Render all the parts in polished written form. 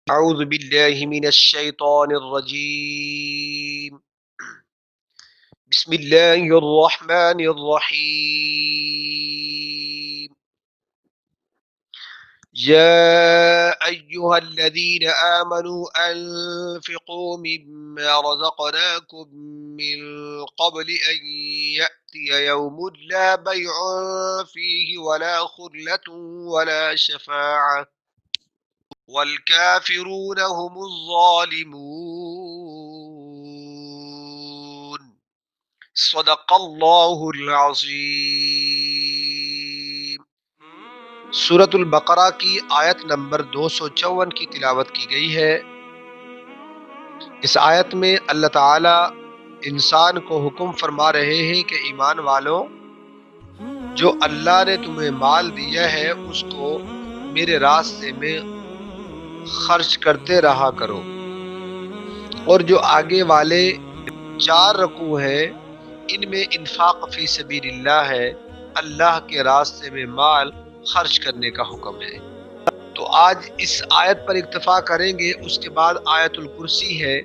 اعوذ باللہ من الشیطان الرجیم بسم اللہ الرحمن الرحیم یا ایہا الذین آمنوا انفقوا مما رزقناکم من قبل ان یأتی یوم لا بیع فیہ ولا خلة ولا شفاعة والکافرون هم الظالمون صدق اللہ العظیم۔ سورۃ البقرہ کی آیت نمبر 254 کی تلاوت کی گئی ہے۔ اس آیت میں اللہ تعالی انسان کو حکم فرما رہے ہیں کہ ایمان والوں، جو اللہ نے تمہیں مال دیا ہے اس کو میرے راستے میں خرچ کرتے رہا کرو، اور جو آگے والے 4 رکوع ہیں ان میں انفاق فی سبیل اللہ ہے، اللہ کے راستے میں مال خرچ کرنے کا حکم ہے۔ تو آج اس آیت پر اکتفا کریں گے، اس کے بعد آیت الکرسی ہے،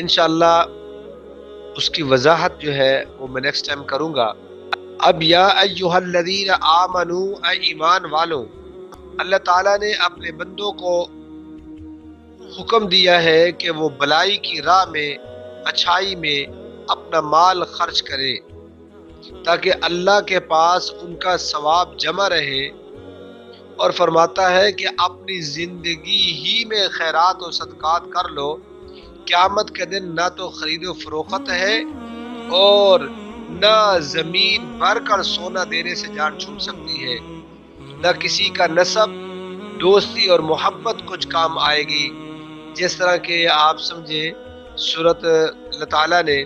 انشاءاللہ اس کی وضاحت جو ہے وہ میں نیکسٹ ٹائم کروں گا۔ اب یا ایہا الذین آمنوا، اے ایمان والوں، اللہ تعالیٰ نے اپنے بندوں کو حکم دیا ہے کہ وہ بلائی کی راہ میں، اچھائی میں اپنا مال خرچ کرے تاکہ اللہ کے پاس ان کا ثواب جمع رہے، اور فرماتا ہے کہ اپنی زندگی ہی میں خیرات و صدقات کر لو، قیامت کے دن نہ تو خرید و فروخت ہے اور نہ زمین بھر کر سونا دینے سے جان چھوٹ سکتی ہے، نہ کسی کا نسب، دوستی اور محبت کچھ کام آئے گی۔ جس طرح کہ آپ سمجھے سورۃ اللہ تعالیٰ نے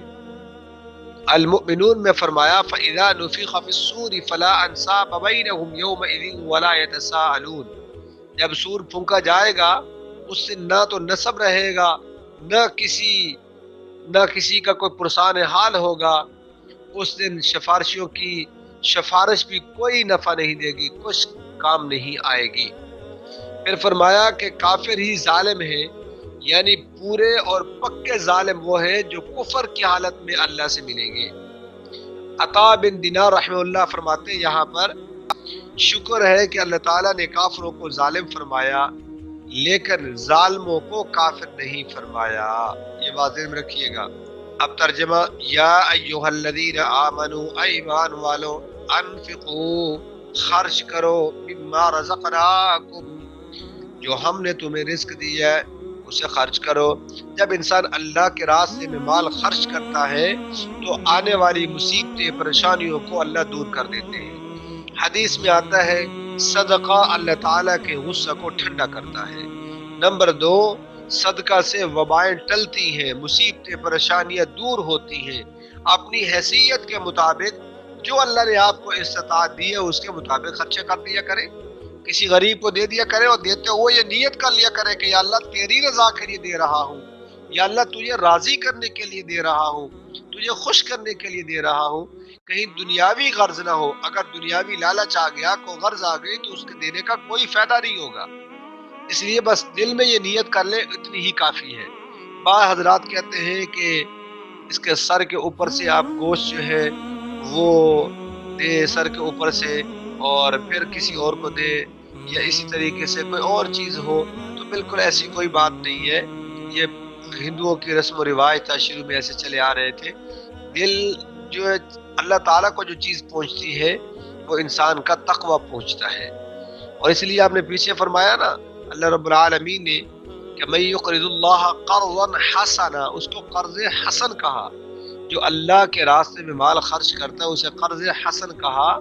المؤمنون میں فرمایا فَإِذَا نُفِخَ فِي الصُّورِ فَلَا أَنْسَابَ بَيْنَهُمْ يَوْمَئِذٍ وَلَا يَتَسَاءَلُونَ، جب سور پھونکا جائے گا اس سے نہ تو نسب رہے گا، نہ کسی کا کوئی پرسان حال ہوگا، اس دن سفارشیوں کی سفارش بھی کوئی نفع نہیں دے گی، کچھ کام نہیں آئے گی۔ پھر فرمایا کہ کافر ہی ظالم ہے، یعنی پورے اور پکے ظالم وہ ہیں جو کفر کی حالت میں اللہ سے ملیں گے۔ عطا بن دینار رحمہ اللہ فرماتے ہیں یہاں پر شکر ہے کہ اللہ تعالیٰ نے کافروں کو ظالم فرمایا لیکن ظالموں کو کافر نہیں فرمایا، یہ بات ذہن میں رکھیے گا۔ اب ترجمہ، یا ایہا الذین آمنوا، اے ایمان والو، انفقوا خرچ کرو، مما رزقناکم جو ہم نے تمہیں رزق دیا ہے اسے خرچ کرو۔ جب انسان اللہ کے راستے میں مال خرچ کرتا ہے تو آنے والی مصیبتیں، پریشانیوں کو اللہ دور کر دیتے ہیں۔ حدیث میں آتا ہے صدقہ اللہ تعالیٰ کے غصہ کو ٹھنڈا کرتا ہے۔ نمبر 2، صدقہ سے وبائیں ٹلتی ہیں، مصیبتیں، پریشانیاں دور ہوتی ہیں۔ اپنی حیثیت کے مطابق جو اللہ نے آپ کو استطاعت دی ہے اس کے مطابق خرچہ کر دیا کرے، کسی غریب کو دے دیا کرے، اور دیتے ہوئے یہ نیت کر لیا کرے کہ یا اللہ تیری رضا کے لیے دے رہا ہوں، یا اللہ تجھے راضی کرنے کے لیے دے رہا ہوں، تجھے خوش کرنے کے لیے دے رہا ہوں، کہیں دنیاوی غرض نہ ہو۔ اگر دنیاوی لالچ آ گیا، کوئی غرض آ گئی تو اس کے دینے کا کوئی فائدہ نہیں ہوگا، اس لیے بس دل میں یہ نیت کر لے، اتنی ہی کافی ہے۔ بعض حضرات کہتے ہیں کہ اس کے سر کے اوپر سے آپ گوشت جو ہے وہ دے سر کے اوپر سے اور پھر کسی اور کو دے، یا اسی طریقے سے کوئی اور چیز ہو، تو بالکل ایسی کوئی بات نہیں ہے۔ یہ ہندوؤں کی رسم و رواج تھا، شروع میں ایسے چلے آ رہے تھے۔ دل جو ہے اللہ تعالیٰ کو جو چیز پہنچتی ہے وہ انسان کا تقوی پہنچتا ہے، اور اس لیے آپ نے پیچھے فرمایا نا اللہ رب العالمین نے کہ من یقرض اللہ قرضا حسنا، اس کو قرض حسن کہا۔ جو اللہ کے راستے میں مال خرچ کرتا ہے اسے قرض حسن کہا،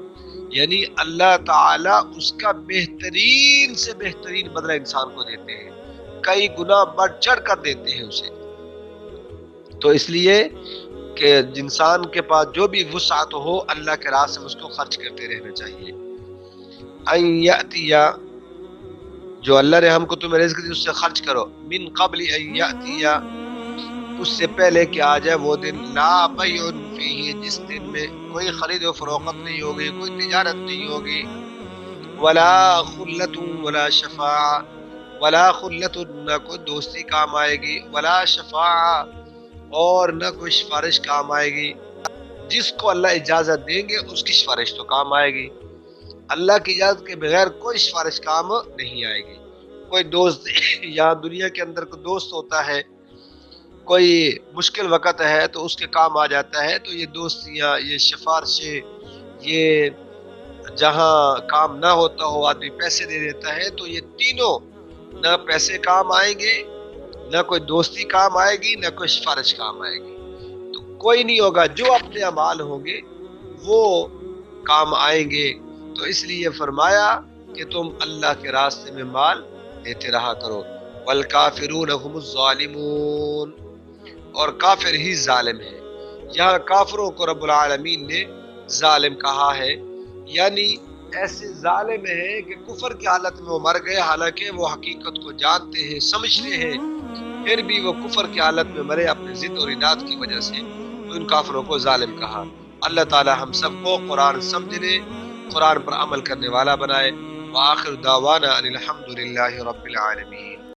یعنی اللہ تعالیٰ اس کا بہترین سے بہترین بدلہ انسان کو دیتے ہیں، کئی گنا بڑھ چڑھ کر دیتے ہیں اسے۔ تو اس لیے کہ انسان کے پاس جو بھی وسعت ہو اللہ کے راستے میں اس کو خرچ کرتے رہنا چاہیے۔ ان یاتیا، جو اللہ نے ہم کو تمہیں رزق دی اس سے خرچ کرو، من قبل ان یاتیا، اس سے پہلے کہ آ جائے وہ دن، لا بیع فیہ، جس دن میں کوئی خرید و فروخت نہیں ہوگی، کوئی تجارت نہیں ہوگی، ولا خلۃ ولا شفاعہ، ولا خلت، نہ کوئی دوستی کام آئے گی، ولا شفاعہ، اور نہ کوئی سفارش کام آئے گی۔ جس کو اللہ اجازت دیں گے اس کی سفارش تو کام آئے گی، اللہ کی اجازت کے بغیر کوئی سفارش کام نہیں آئے گی۔ کوئی دوست یہاں دنیا کے اندر کوئی دوست ہوتا ہے، کوئی مشکل وقت ہے تو اس کے کام آ جاتا ہے، تو یہ دوستیاں، یہ سفارشیں، یہ جہاں کام نہ ہوتا ہو آدمی پیسے دے دیتا ہے، تو یہ تینوں نہ پیسے کام آئیں گے، نہ کوئی دوستی کام آئے گی، نہ کوئی سفارش کام آئے گی، تو کوئی نہیں ہوگا۔ جو اپنے اعمال ہوں گے وہ کام آئیں گے۔ تو اس لیے فرمایا کہ تم اللہ کے راستے میں مال دیتے رہا کرو۔ والکافرون هم الظالمون، اور کافر ہی ظالم ہے۔ یہاں کافروں کو رب العالمین نے ظالم کہا ہے، یعنی ایسے ظالم ہیں کہ کفر کی حالت میں وہ مر گئے، حالانکہ وہ حقیقت کو جانتے ہیں، سمجھتے ہیں، پھر بھی وہ کفر کی حالت میں مرے اپنے ضد اور اناد کی وجہ سے، تو ان کافروں کو ظالم کہا۔ اللہ تعالی ہم سب کو قرآن سمجھنے، قرآن پر عمل کرنے والا بنائے۔ وآخر دعوانا ان الحمد للہ رب العالمین۔